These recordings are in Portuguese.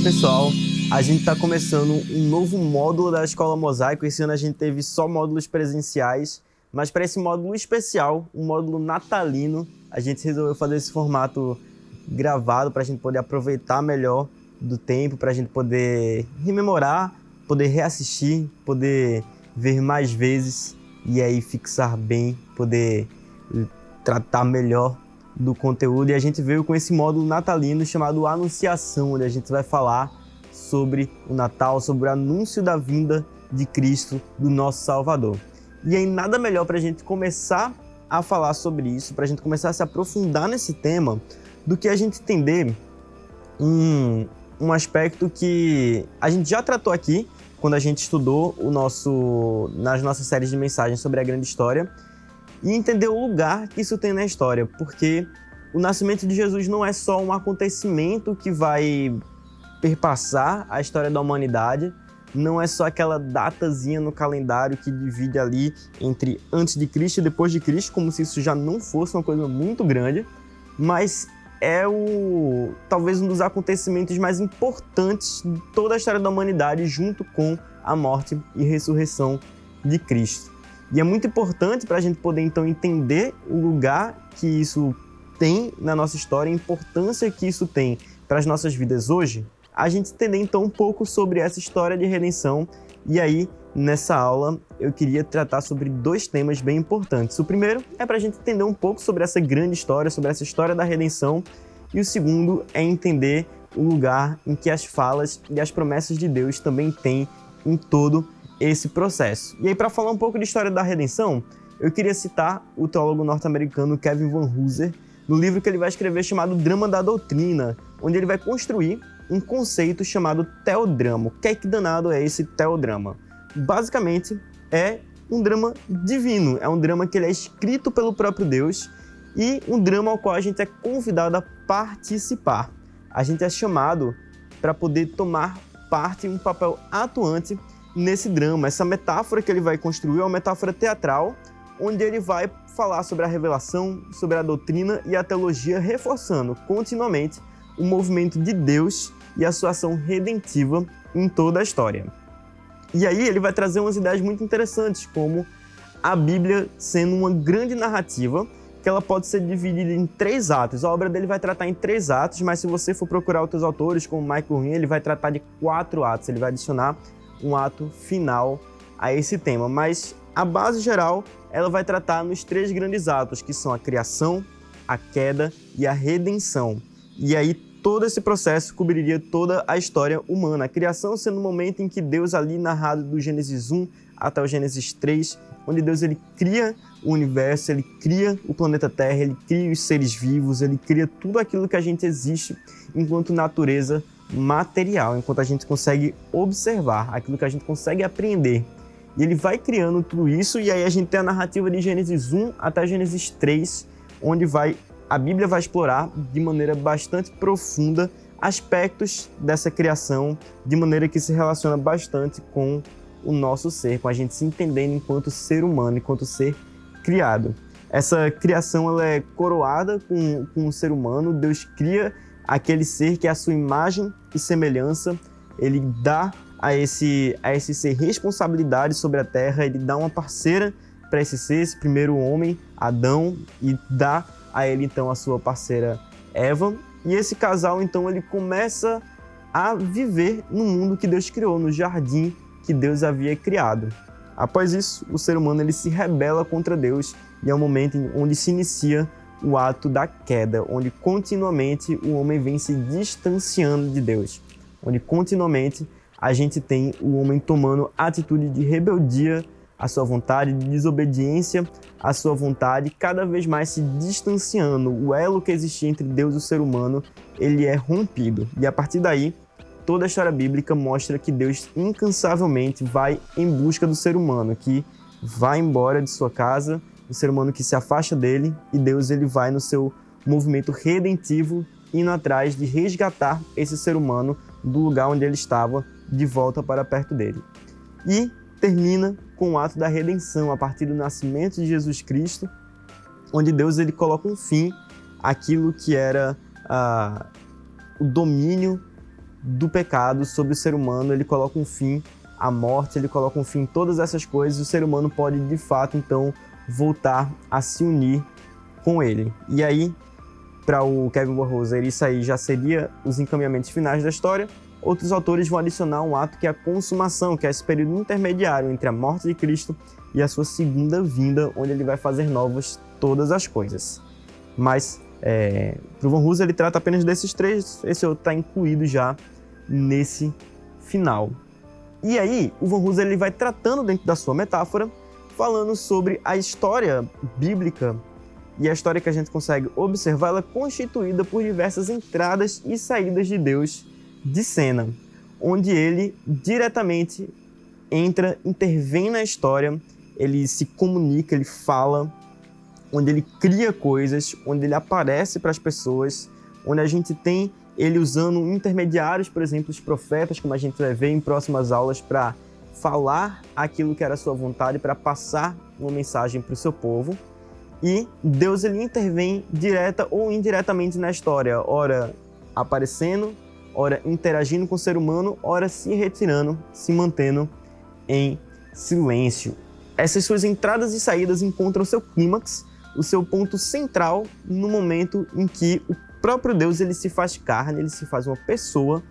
pessoal, a gente está começando um novo módulo da Escola Mosaico. Esse ano a gente teve só módulos presenciais, mas para esse módulo especial, um módulo natalino, a gente resolveu fazer esse formato gravado para a gente poder aproveitar melhor do tempo, para a gente poder rememorar, poder reassistir, poder ver mais vezes e aí fixar bem, poder tratar melhor do conteúdo. E a gente veio com esse módulo natalino chamado Anunciação, onde a gente vai falar sobre o Natal, sobre o anúncio da vinda de Cristo, do nosso Salvador. E aí nada melhor para a gente começar a falar sobre isso, para a gente começar a se aprofundar nesse tema, do que a gente entender um aspecto que a gente já tratou aqui, quando a gente estudou nas nossas séries de mensagens sobre a grande história, e entender o lugar que isso tem na história, porque o nascimento de Jesus não é só um acontecimento que vai perpassar a história da humanidade, não é só aquela datazinha no calendário que divide ali entre antes de Cristo e depois de Cristo, como se isso já não fosse uma coisa muito grande, mas é talvez um dos acontecimentos mais importantes de toda a história da humanidade, junto com a morte e ressurreição de Cristo. E é muito importante para a gente poder, então, entender o lugar que isso tem na nossa história, a importância que isso tem para as nossas vidas hoje, a gente entender, então, um pouco sobre essa história de redenção. E aí, nessa aula, eu queria tratar sobre dois temas bem importantes. O primeiro é para a gente entender um pouco sobre essa grande história, sobre essa história da redenção. E o segundo é entender o lugar em que as falas e as promessas de Deus também têm em todo esse processo. E aí, para falar um pouco de história da redenção, eu queria citar o teólogo norte-americano Kevin Van Hooser, no livro que ele vai escrever chamado Drama da Doutrina, onde ele vai construir um conceito chamado teodrama. O que é que danado é esse teodrama? Basicamente, é um drama divino, é um drama que ele é escrito pelo próprio Deus e um drama ao qual a gente é convidado a participar. A gente é chamado para poder tomar parte, um papel atuante nesse drama. Essa metáfora que ele vai construir é uma metáfora teatral, onde ele vai falar sobre a revelação, sobre a doutrina e a teologia, reforçando continuamente o movimento de Deus e a sua ação redentiva em toda a história. E aí ele vai trazer umas ideias muito interessantes, como a Bíblia sendo uma grande narrativa, que ela pode ser dividida em 3 atos. A obra dele vai tratar em 3 atos, mas se você for procurar outros autores, como Michael Ring, ele vai tratar de 4 atos, ele vai adicionar um ato final a esse tema. Mas a base geral, ela vai tratar nos 3 grandes atos, que são a criação, a queda e a redenção. E aí todo esse processo cobriria toda a história humana. A criação sendo o momento em que Deus, ali narrado do Gênesis 1 até o Gênesis 3, onde Deus ele cria o universo, ele cria o planeta Terra, ele cria os seres vivos, ele cria tudo aquilo que a gente existe enquanto natureza material, enquanto a gente consegue observar, aquilo que a gente consegue apreender. E ele vai criando tudo isso, e aí a gente tem a narrativa de Gênesis 1 até Gênesis 3, onde a Bíblia vai explorar de maneira bastante profunda aspectos dessa criação, de maneira que se relaciona bastante com o nosso ser, com a gente se entendendo enquanto ser humano, enquanto ser criado. Essa criação ela é coroada com o ser humano. Deus cria aquele ser que é a sua imagem e semelhança. Ele dá a esse ser responsabilidade sobre a terra, ele dá uma parceira para esse ser, esse primeiro homem, Adão, e dá a ele então a sua parceira Eva. E esse casal então ele começa a viver no mundo que Deus criou, no jardim que Deus havia criado. Após isso, o ser humano ele se rebela contra Deus e é o momento onde se inicia o ato da queda, onde continuamente o homem vem se distanciando de Deus, onde continuamente a gente tem o homem tomando atitude de rebeldia à sua vontade, de desobediência à sua vontade, cada vez mais se distanciando. O elo que existia entre Deus e o ser humano, ele é rompido. E a partir daí, toda a história bíblica mostra que Deus incansavelmente vai em busca do ser humano, que vai embora de sua casa, o ser humano que se afasta dele, e Deus ele vai no seu movimento redentivo, indo atrás de resgatar esse ser humano do lugar onde ele estava, de volta para perto dele. E termina com o ato da redenção, a partir do nascimento de Jesus Cristo, onde Deus ele coloca um fim àquilo que era o domínio do pecado sobre o ser humano, ele coloca um fim à morte, ele coloca um fim em todas essas coisas, e o ser humano pode, de fato, então, voltar a se unir com ele. E aí, para o Kevin Burroughs, isso aí já seria os encaminhamentos finais da história. Outros autores vão adicionar um ato que é a consumação, que é esse período intermediário entre a morte de Cristo e a sua segunda vinda, onde ele vai fazer novas todas as coisas. Mas, para o Van Hooser, ele trata apenas desses três, esse outro está incluído já nesse final. E aí, o Van Hooser ele vai tratando dentro da sua metáfora, falando sobre a história bíblica, e a história que a gente consegue observar, ela é constituída por diversas entradas e saídas de Deus de cena, onde ele diretamente entra, intervém na história, ele se comunica, ele fala, onde ele cria coisas, onde ele aparece para as pessoas, onde a gente tem ele usando intermediários, por exemplo, os profetas, como a gente vai ver em próximas aulas, para falar aquilo que era a sua vontade, para passar uma mensagem para o seu povo. E Deus ele intervém direta ou indiretamente na história, ora aparecendo, ora interagindo com o ser humano, ora se retirando, se mantendo em silêncio. Essas suas entradas e saídas encontram o seu clímax, o seu ponto central, no momento em que o próprio Deus ele se faz carne, ele se faz uma pessoa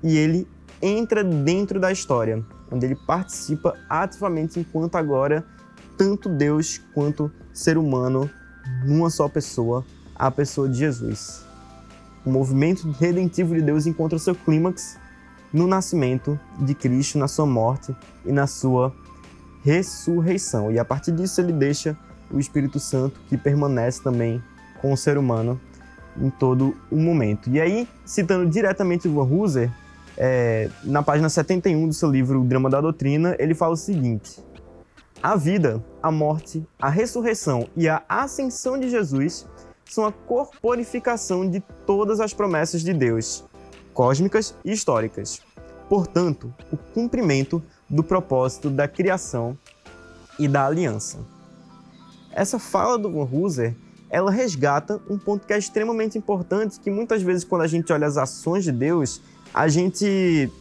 e ele entra dentro da história, onde ele participa ativamente enquanto agora tanto Deus quanto ser humano numa só pessoa, a pessoa de Jesus. O movimento redentivo de Deus encontra o seu clímax no nascimento de Cristo, na sua morte e na sua ressurreição. E a partir disso ele deixa o Espírito Santo que permanece também com o ser humano em todo o momento. E aí, citando diretamente o Van Hooser, na página 71 do seu livro O Drama da Doutrina, ele fala o seguinte: a vida, a morte, a ressurreição e a ascensão de Jesus são a corporificação de todas as promessas de Deus, cósmicas e históricas. Portanto, o cumprimento do propósito da criação e da aliança. Essa fala do Van Hooser, ela resgata um ponto que é extremamente importante, que muitas vezes quando a gente olha as ações de Deus, a gente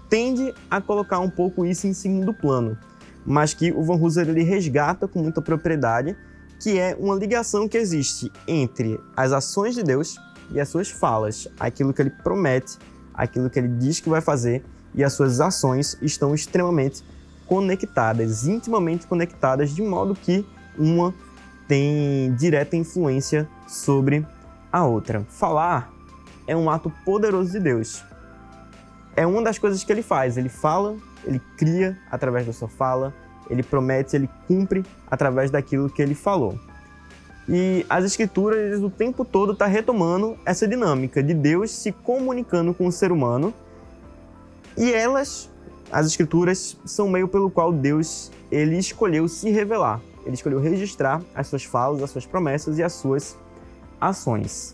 tende a colocar um pouco isso em segundo plano, mas que o Van Hooser ele resgata com muita propriedade, que é uma ligação que existe entre as ações de Deus e as suas falas, aquilo que ele promete, aquilo que ele diz que vai fazer, e as suas ações estão extremamente conectadas, intimamente conectadas, de modo que uma tem direta influência sobre a outra. Falar é um ato poderoso de Deus. É uma das coisas que ele faz. Ele fala, ele cria através da sua fala, ele promete, ele cumpre através daquilo que ele falou. E as Escrituras o tempo todo estão retomando essa dinâmica de Deus se comunicando com o ser humano, e as Escrituras, são o meio pelo qual Deus ele escolheu se revelar. Ele escolheu registrar as suas falas, as suas promessas e as suas ações.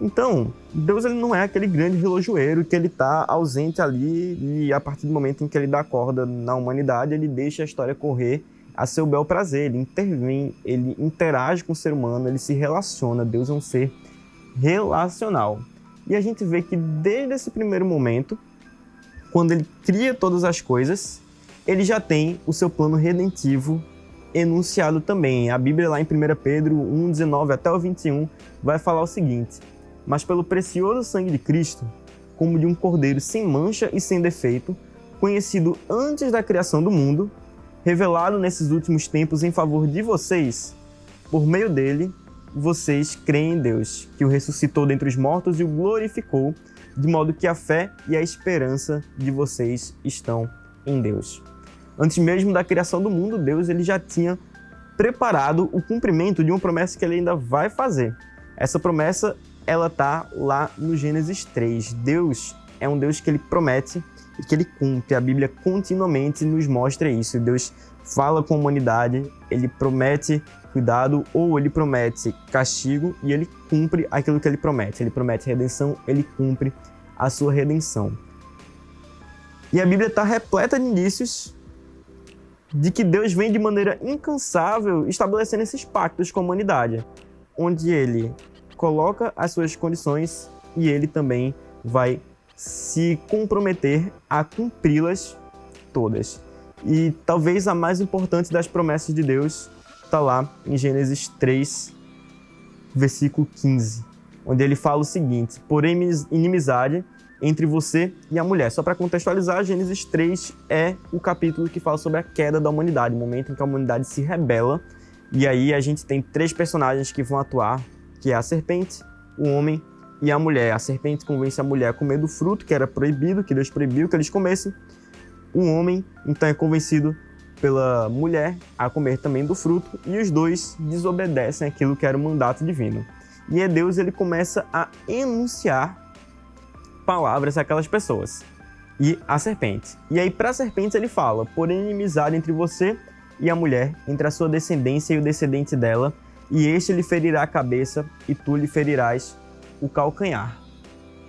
Então, Deus ele não é aquele grande relojoeiro que ele está ausente ali e a partir do momento em que ele dá corda na humanidade, ele deixa a história correr a seu bel prazer. Ele intervém, ele interage com o ser humano, ele se relaciona. Deus é um ser relacional. E a gente vê que desde esse primeiro momento, quando ele cria todas as coisas, ele já tem o seu plano redentivo enunciado também. A Bíblia lá em 1 Pedro 1, 19 até o 21 vai falar o seguinte: mas pelo precioso sangue de Cristo, como de um cordeiro sem mancha e sem defeito, conhecido antes da criação do mundo, revelado nesses últimos tempos em favor de vocês, por meio dele, vocês creem em Deus, que o ressuscitou dentre os mortos e o glorificou, de modo que a fé e a esperança de vocês estão em Deus. Antes mesmo da criação do mundo, Deus ele já tinha preparado o cumprimento de uma promessa que ele ainda vai fazer. Essa promessa, ela está lá no Gênesis 3. Deus é um Deus que ele promete e que ele cumpre. A Bíblia continuamente nos mostra isso. Deus fala com a humanidade, ele promete cuidado ou ele promete castigo e ele cumpre aquilo que ele promete. Ele promete redenção, ele cumpre a sua redenção. E a Bíblia está repleta de indícios de que Deus vem de maneira incansável estabelecendo esses pactos com a humanidade, onde ele coloca as suas condições e ele também vai se comprometer a cumpri-las todas. E talvez a mais importante das promessas de Deus está lá em Gênesis 3, versículo 15, onde ele fala o seguinte: porém inimizade entre você e a mulher. Só para contextualizar, Gênesis 3 é o capítulo que fala sobre a queda da humanidade, o momento em que a humanidade se rebela. E aí a gente tem 3 personagens que vão atuar, que é a serpente, o homem e a mulher. A serpente convence a mulher a comer do fruto que era proibido, que Deus proibiu que eles comessem. O homem, então, é convencido pela mulher a comer também do fruto, e os dois desobedecem aquilo que era o mandato divino. E é Deus, ele começa a enunciar palavras àquelas pessoas. E a serpente. E aí, para a serpente, ele fala: porém, inimizade entre você e a mulher, entre a sua descendência e o descendente dela, e este lhe ferirá a cabeça, e tu lhe ferirás o calcanhar.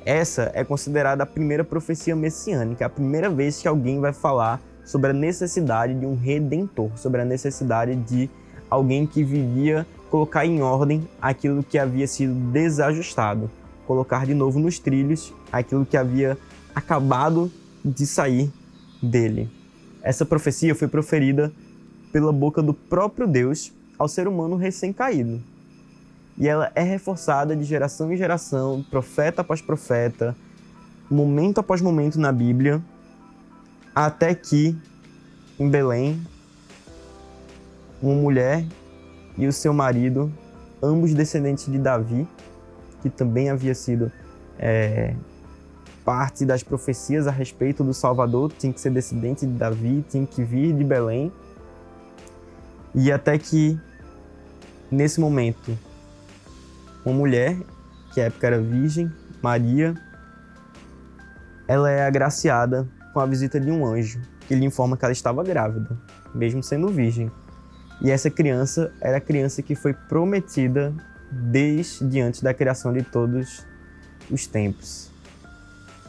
Essa é considerada a primeira profecia messiânica, a primeira vez que alguém vai falar sobre a necessidade de um redentor, sobre a necessidade de alguém que viria colocar em ordem aquilo que havia sido desajustado, colocar de novo nos trilhos aquilo que havia acabado de sair dele. Essa profecia foi proferida pela boca do próprio Deus ao ser humano recém-caído. E ela é reforçada de geração em geração, profeta após profeta, momento após momento na Bíblia, até que, em Belém, uma mulher e o seu marido, ambos descendentes de Davi, que também havia sido parte das profecias a respeito do Salvador, tinha que ser descendente de Davi, tinha que vir de Belém. E até que, nesse momento, uma mulher, que à época era virgem, Maria, ela é agraciada com a visita de um anjo, que lhe informa que ela estava grávida, mesmo sendo virgem. E essa criança era a criança que foi prometida desde antes da criação de todos os tempos.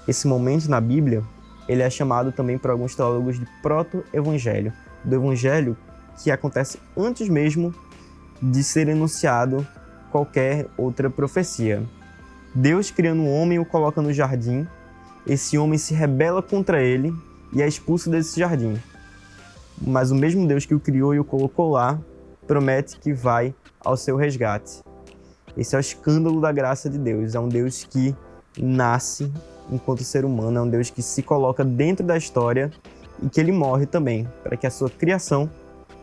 Esse momento na Bíblia, ele é chamado também por alguns teólogos de proto-evangelho, do evangelho que acontece antes mesmo de ser enunciado qualquer outra profecia. Deus, criando um homem, o coloca no jardim. Esse homem se rebela contra ele e é expulso desse jardim. Mas o mesmo Deus que o criou e o colocou lá promete que vai ao seu resgate. Esse é o escândalo da graça de Deus. É um Deus que nasce enquanto ser humano, é um Deus que se coloca dentro da história e que ele morre também, para que a sua criação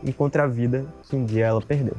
encontre a vida que um dia ela perdeu.